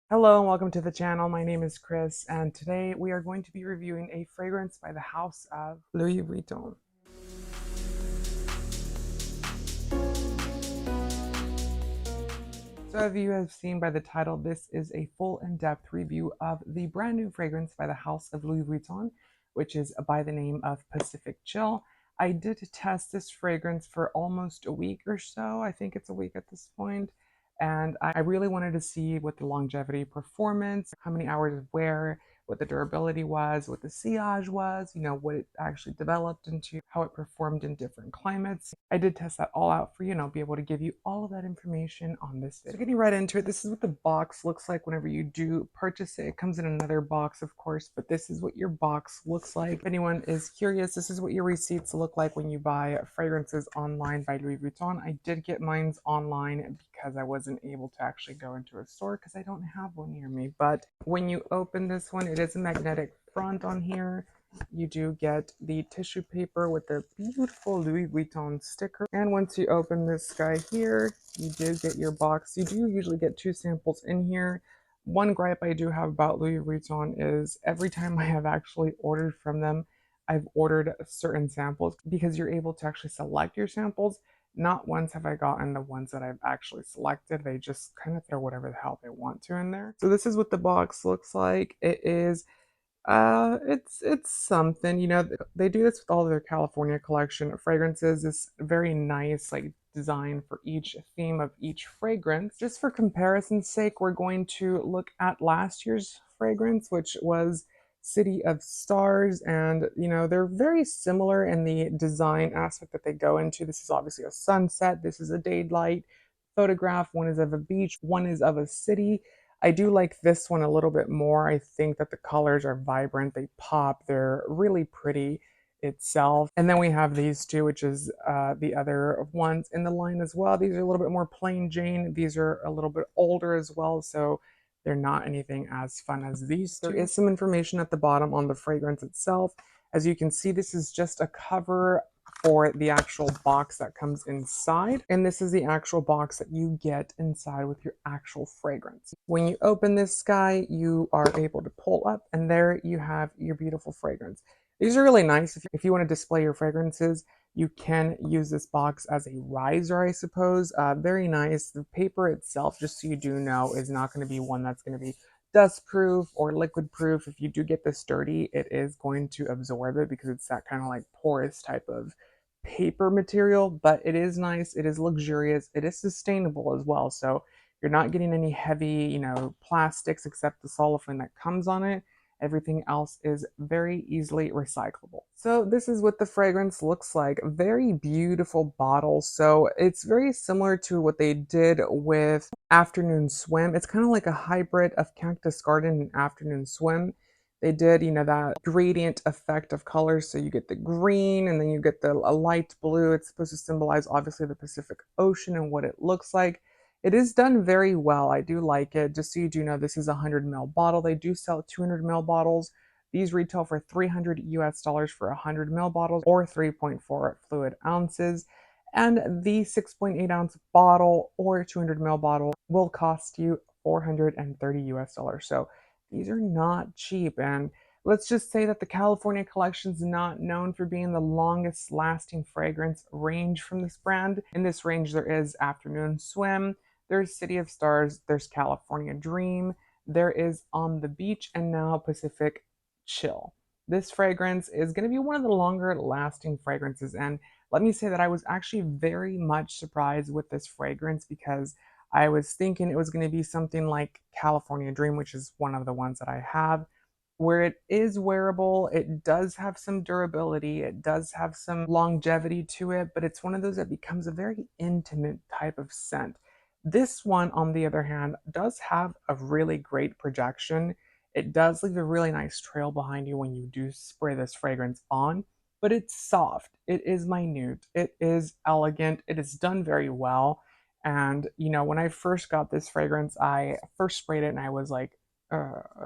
Hello and welcome to the channel. My name is Chris, and today we are going to be reviewing a fragrance by the house of Louis Vuitton. So as you have seen by the title, this is a full in-depth review of the brand new fragrance by the house of Louis Vuitton, which is by the name of Pacific Chill. I did test this fragrance for almost a week or so. I think it's a week at this point. And I really wanted to see what the longevity performance, how many hours of wear, what the durability was, what the sillage was, what it actually developed into, how it performed in different climates. I did test that all out for you and I'll be able to give you all of that information on this video. So getting right into it, this is what the box looks like whenever you do purchase it. It comes in another box, of course, but this is what your box looks like. If anyone is curious, this is what your receipts look like when you buy fragrances online by Louis Vuitton. I did get mine's online because I wasn't able to actually go into a store because I don't have one near me. But when you open this one, it is a magnetic front on here. You do get the tissue paper with the beautiful Louis Vuitton sticker. And once you open this guy here, you do get your box. You do usually get 2 samples in here. One gripe I do have about Louis Vuitton is every time I have actually ordered from them, I've ordered certain samples because you're able to actually select your samples. Not once have I gotten the ones that I've actually selected. They just kind of throw whatever the hell they want to in there. So this is what the box looks like. It is it's something, they do this with all their California collection of fragrances. This very nice, like, design for each theme of each fragrance. Just for comparison's sake, we're going to look at last year's fragrance, which was City of Stars, and they're very similar in the design aspect that they go into. This is obviously a sunset, this is a daylight photograph, one is of a beach, one is of a city. I do like this one a little bit more. I think that the colors are vibrant, they pop, they're really pretty itself. And then we have these two, which is the other ones in the line as well. These are a little bit more plain Jane. These are a little bit older as well, so they're not anything as fun as these two. There is some information at the bottom on the fragrance itself. As you can see, this is just a cover for the actual box that comes inside. And this is the actual box that you get inside with your actual fragrance. When you open this guy, you are able to pull up, and there you have your beautiful fragrance. These are really nice. If you want to display your fragrances, you can use this box as a riser, I suppose. Very nice. The paper itself, just so you do know, is not going to be one that's going to be dust proof or liquid proof. If you do get this dirty, it is going to absorb it because it's that kind of like porous type of paper material, but it is nice, it is luxurious, it is sustainable as well. So you're not getting any heavy, plastics except the cellophane that comes on it. Everything else is very easily recyclable. So this is what the fragrance looks like. Very beautiful bottle. So it's very similar to what they did with Afternoon Swim. It's kind of like a hybrid of Cactus Garden and Afternoon Swim. They did, that gradient effect of colors. So you get the green and then you get a light blue. It's supposed to symbolize obviously the Pacific Ocean and what it looks like. It is done very well. I do like it. Just so you do know, this is a 100 ml bottle. They do sell 200 ml bottles. These retail for 300 US dollars for 100 ml bottles, or 3.4 fluid ounces. And the 6.8 ounce bottle or 200 ml bottle will cost you 430 US dollars. So these are not cheap. And let's just say that the California collection is not known for being the longest lasting fragrance range from this brand. In this range, there is Afternoon Swim, there's City of Stars, there's California Dream, there is On the Beach, and now Pacific Chill. This fragrance is going to be one of the longer lasting fragrances. And let me say that I was actually very much surprised with this fragrance because I was thinking it was going to be something like California Dream, which is one of the ones that I have, where it is wearable, it does have some durability, it does have some longevity to it, but it's one of those that becomes a very intimate type of scent. This one, on the other hand, does have a really great projection. It does leave a really nice trail behind you when you do spray this fragrance on, but it's soft, it is minute, it is elegant, it is done very well. And when I first got this fragrance, I first sprayed it and I was like,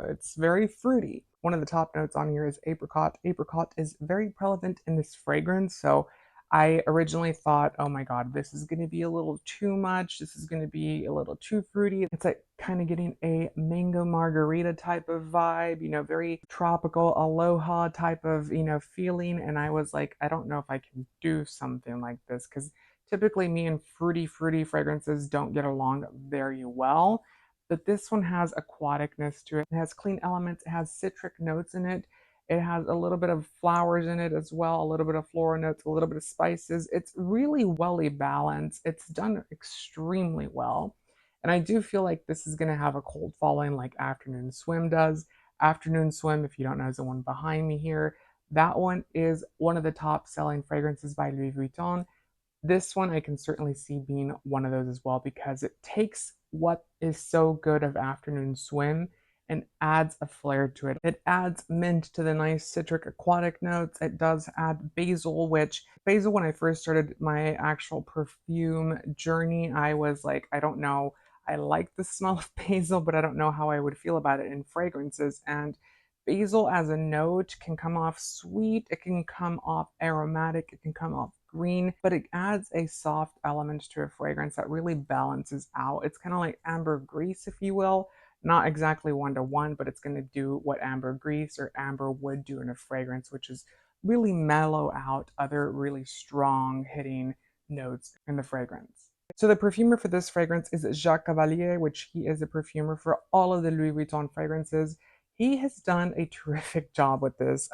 it's very fruity. One of the top notes on here is apricot. Apricot is very prevalent in this fragrance, so I originally thought, oh my God, this is going to be a little too much. This is going to be a little too fruity. It's like kind of getting a mango margarita type of vibe, very tropical aloha type of, feeling. And I was like, I don't know if I can do something like this because typically me and fruity fragrances don't get along very well. But this one has aquaticness to it. It has clean elements. It has citric notes in it. It has a little bit of flowers in it as well, a little bit of floral notes, a little bit of spices. It's really welly balanced. It's done extremely well. And I do feel like this is going to have a cult following like Afternoon Swim does. Afternoon Swim, if you don't know, is the one behind me here. That one is one of the top selling fragrances by Louis Vuitton. This one I can certainly see being one of those as well because it takes what is so good of Afternoon Swim and adds a flair to it. It adds mint to the nice citric aquatic notes. It does add basil, which basil, when I first started my actual perfume journey, I was like, I don't know. I like the smell of basil, but I don't know how I would feel about it in fragrances. And basil as a note can come off sweet, it can come off aromatic, it can come off green, but it adds a soft element to a fragrance that really balances out. It's kind of like ambergris, if you will. Not exactly one to one, but it's going to do what ambergris or amber would do in a fragrance, which is really mellow out other really strong hitting notes in the fragrance. So the perfumer for this fragrance is Jacques Cavalier, which he is a perfumer for all of the Louis Vuitton fragrances. He has done a terrific job with this.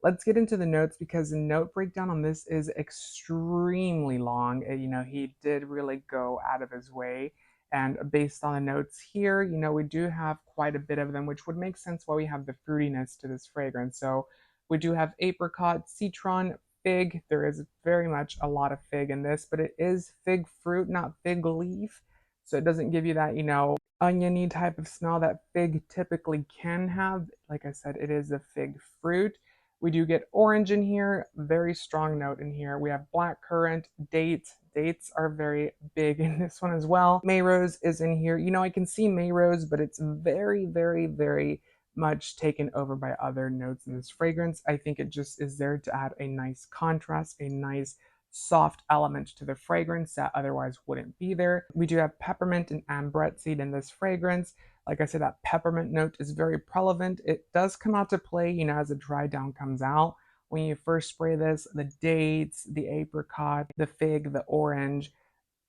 Let's get into the notes because the note breakdown on this is extremely long. He did really go out of his way. And based on the notes here, we do have quite a bit of them, which would make sense why we have the fruitiness to this fragrance. So we do have apricot, citron, fig. There is very much a lot of fig in this, but it is fig fruit, not fig leaf. So it doesn't give you that, oniony type of smell that fig typically can have. Like I said, it is a fig fruit. We do get orange in here, very strong note in here. We have blackcurrant, dates. Dates are very big in this one as well. Mayrose is in here. I can see Mayrose, but it's very much taken over by other notes in this fragrance. I think it just is there to add a nice contrast, a nice soft element to the fragrance that otherwise wouldn't be there. We do have peppermint and ambrette seed in this fragrance. Like I said, that peppermint note is very prevalent. It does come out to play, as the dry down comes out. When you first spray this, the dates, the apricot, the fig, the orange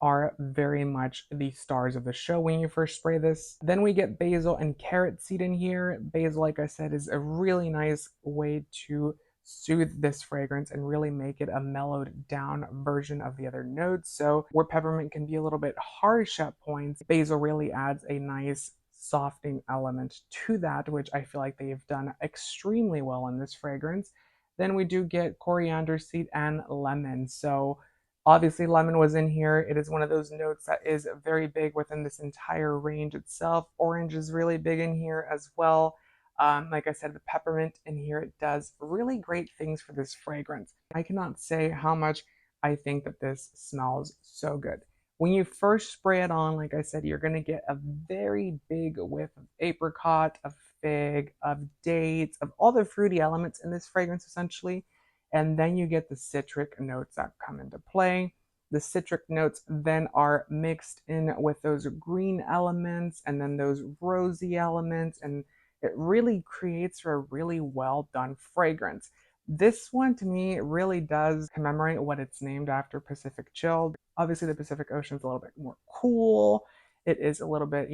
are very much the stars of the show when you first spray this. Then we get basil and carrot seed in here. Basil, like I said, is a really nice way to soothe this fragrance and really make it a mellowed down version of the other notes. So where peppermint can be a little bit harsh at points, basil really adds a nice softening element to that, which I feel like they've done extremely well in this fragrance. Then we do get coriander seed and lemon. So obviously lemon was in here. It is one of those notes that is very big within this entire range itself. Orange is really big in here as well. Like I said, the peppermint in here, it does really great things for this fragrance. I cannot say how much I think that this smells so good. When you first spray it on, like I said, you're going to get a very big whiff of apricot, of fig, of dates, of all the fruity elements in this fragrance essentially. And then you get the citric notes that come into play. The citric notes then are mixed in with those green elements and then those rosy elements, and it really creates for a really well done fragrance. This one to me really does commemorate what it's named after, Pacific Chill. Obviously, the Pacific Ocean is a little bit more cool. It is a little bit,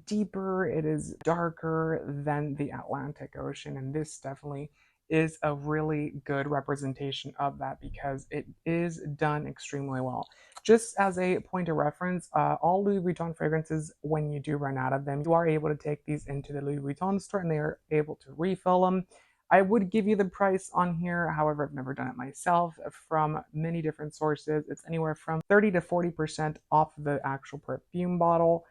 deeper. It is darker than the Atlantic Ocean, and this definitely is a really good representation of that because it is done extremely well. Just as a point of reference, all Louis Vuitton fragrances, when you do run out of them, you are able to take these into the Louis Vuitton store and they are able to refill them. I would give you the price on here, however, I've never done it myself. From many different sources, it's anywhere from 30 to 40% off the actual perfume bottle.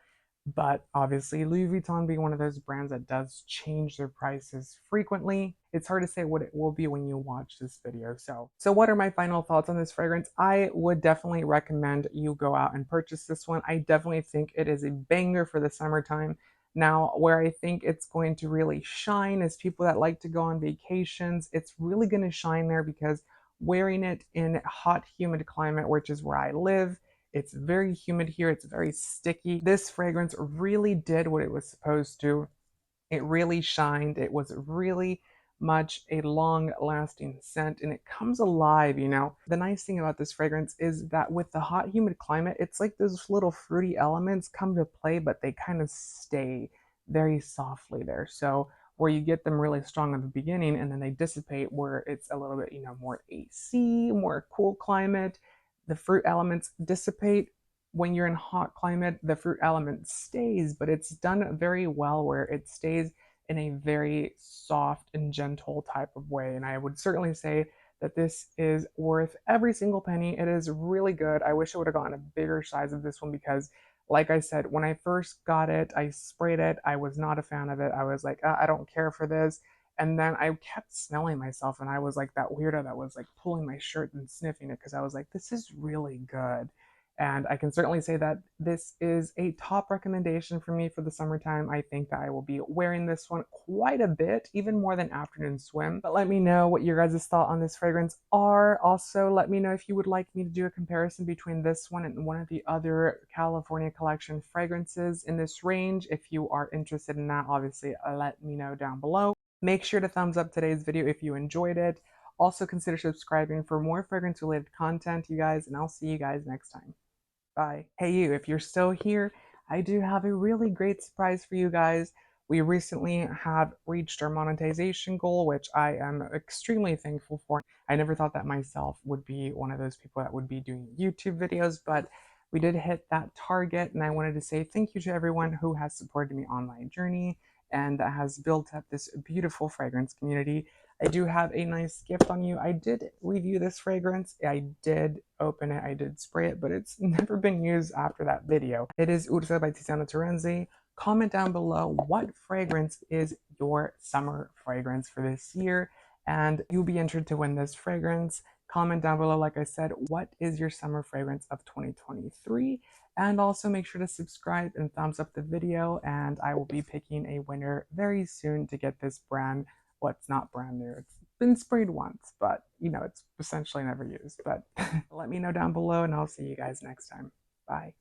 But obviously, Louis Vuitton being one of those brands that does change their prices frequently, it's hard to say what it will be when you watch this video. So what are my final thoughts on this fragrance? I would definitely recommend you go out and purchase this one. I definitely think it is a banger for the summertime. Now, where I think it's going to really shine is people that like to go on vacations. It's really going to shine there because wearing it in a hot, humid climate, which is where I live. It's very humid here, it's very sticky. This fragrance really did what it was supposed to. It really shined. It was really much a long lasting scent and it comes alive, you know. The nice thing about this fragrance is that with the hot, humid climate, it's like those little fruity elements come to play, but they kind of stay very softly there. So, where you get them really strong at the beginning and then they dissipate, where it's a little bit, you know, more AC, more cool climate, the fruit elements dissipate. When you're in hot climate, the fruit element stays, but it's done very well where it stays in a very soft and gentle type of way. And I would certainly say that this is worth every single penny. It is really good. I wish I would have gotten a bigger size of this one because, like I said, when I first got it, I sprayed it. I was not a fan of it. I was like, I don't care for this. And then I kept smelling myself, and I was like that weirdo that was like pulling my shirt and sniffing it because I was like, this is really good. And I can certainly say that this is a top recommendation for me for the summertime. I think that I will be wearing this one quite a bit, even more than afternoon swim. But let me know what your guys' thought on this fragrance are. Also, let me know if you would like me to do a comparison between this one and one of the other California Collection fragrances in this range. If you are interested in that, obviously let me know down below. Make sure to thumbs up today's video if you enjoyed it. Also consider subscribing for more fragrance related content, you guys, and I'll see you guys next time. Bye. Hey, you, if you're still here, I do have a really great surprise for you guys. We recently have reached our monetization goal, which I am extremely thankful for. I never thought that myself would be one of those people that would be doing YouTube videos, but we did hit that target, and I wanted to say thank you to everyone who has supported me on my journey and that has built up this beautiful fragrance community. I do have a nice gift on you. I did review this fragrance. I did open it. I did spray it, but it's never been used after that video. It is Ursa by Tiziano Terenzi. Comment down below what fragrance is your summer fragrance for this year, and you'll be entered to win this fragrance. Comment down below, like I said, what is your summer fragrance of 2023? And also make sure to subscribe and thumbs up the video, and I will be picking a winner very soon to get this brand. Well, it's not brand new. It's been sprayed once, but you know, it's essentially never used. But let me know down below, and I'll see you guys next time. Bye.